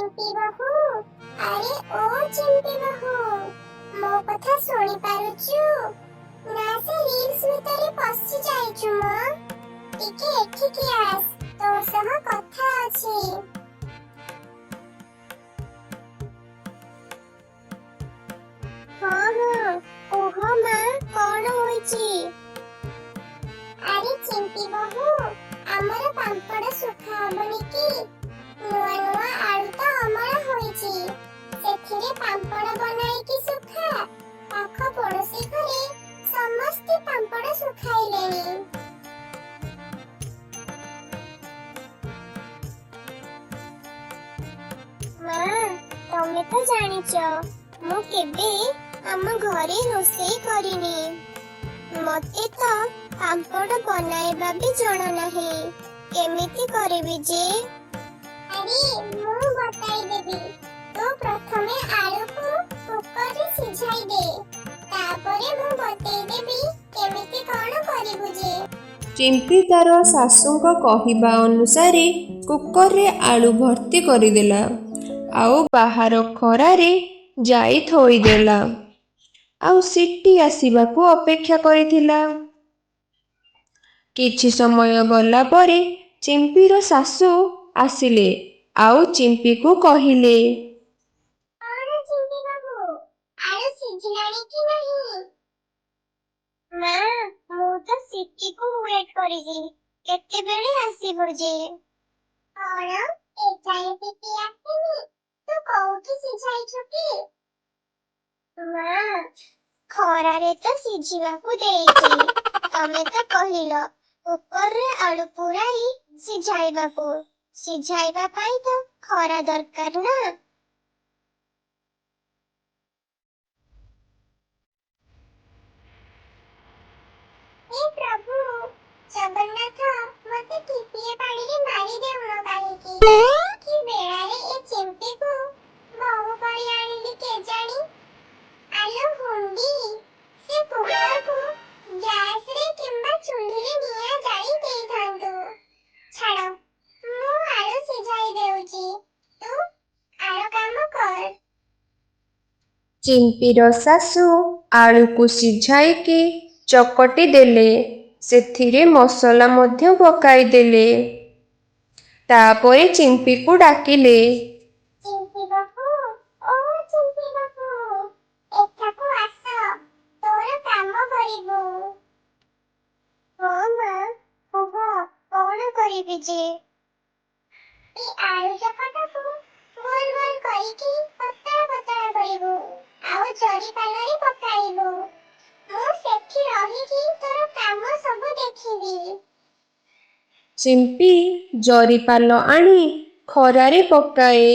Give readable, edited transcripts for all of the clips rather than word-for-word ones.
चिंपी बहू अरे ओ चिंपी बहू मो कथा सुनी पारुछु ना से रील्स भितरे पसि जाइछु म टिके एठिके आस तो सह कथा अछि। हाँ हाँ ओह मां कोन होइछि। अरे चिंपी बहू हमर पांपड़ सुखा हबनी की नुआ नुआ आलू तो अमर होइछि सेथिरे पांपड़ बनाई की सुखा पाख पड़ोसी घरे समस्त पांपड़ सुखाइलेनी। मां तमे तो जानिच मु केबे हम घरे रोषेई करिनी मते तो पांपड़ बनाइबा भी जणा नाही केमिति करबी जे। अरे मु बताई देबी तो प्रथमे आलू को कुकर रे सिझाई दे तापरे मु बताई देबी केमिति कोन करिबु जे। चिंपी तार सासूଙ୍କ କହିବା ଅନୁସାରେ କୁକରରେ ଆଳୁ ଭର୍ତ୍ତି କରିଦେଲା ଆଉ ବାହାର ଖରାରେ ଯାଇ ଥୋଇଦେଲା ଆଉ ସିଟି ଆସିବାକୁ ଅପେକ୍ଷା କରିଥିଲା। କିଛି ସମୟ ଗଲା ପରେ ଚିମ୍ପିର ଶାଶୁ ଆସିଲେ ଆଉ ଚିମ୍ପିକୁ କହିଲେ, କଣ ଚିମ୍ପି ବାବୁ ଆଳୁ ସିଝିଲାଣି କି ନାହିଁ? ମା ମୁଁ ତ ସିଟିକୁ ୱେଟ୍ କରିଛି କେତେବେଳେ ଆସିବ ଯେ। କଣ ଏଯାଏ ସିଟି ଆସିନି ତୁ କୋଉଠି ସିଝାଇଛୁ କି? ମା ଖରାରେ ତ ସିଝିବାକୁ ଦେଇଛି ତମେ ତ କହିଲ କୁକରରେ ଆଳୁ ପୁରାଇ ସିଝାଇବା ପାଇଁ ତ ଖରା ଦରକାର ନା। हे प्रभु जगन्नाथ मते टिपिए पानी रे मारी देउनो काहेकि कि बेळारे ए चिंपी को बहु पड़ी आनिली के जानी आलो हुंडी से कुकर को गैस रे किंबा चूल्ही रे निया जाई देई थांतु छाड़ मु आलो सिझाई देउची तू आलो काम कर। ଚିମ୍ପିର ଶାଶୁ ଆଳୁକୁ ସିଝାଇକି ଚକଟି ଦେଲେ ସେଥିରେ ମସଲା ମଧ୍ୟ ପକାଇଦେଲେ। ତାପରେ ଚିମ୍ପିକୁ ଡାକିଲେ, चिंपी बहू ओ चिंपी बहू एठाକୁ ଆସ ତୋର କାମ କରିବୁ। ହଁ ମା କୁହ କଣ କରିବି ଯେ? ଏ ଆଳୁ ଚକଟାକୁ ଗୋଲ ଗୋଲ କରିକି ପତଳା ପତଳା କରିବୁ ଆଉ ଜରି ପାଲରେ ପକାଇବୁ ମୁଁ ସେଠି ରହିକି ତୋର କାମ ସବୁ ଦେଖିବି। ଚିମ୍ପି ଜରିପାଲ ଆଣି ଖରାରେ ପକାଏ।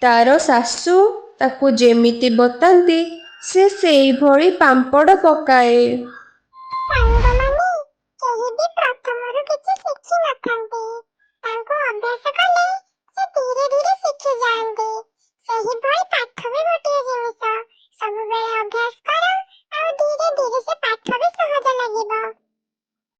ତାର ଶାଶୁ ତାକୁ ଯେମିତି ବତାନ୍ତି ସେ ସେଇଭଳି ପାମ୍ପଡ଼ ପକାଏ। ସାଙ୍ଗମାନେ କେହି ବି ପ୍ରଥମରୁ କିଛି ଶିଖି ନଥାନ୍ତି ତାଙ୍କୁ ଅଭ୍ୟାସ କଲେ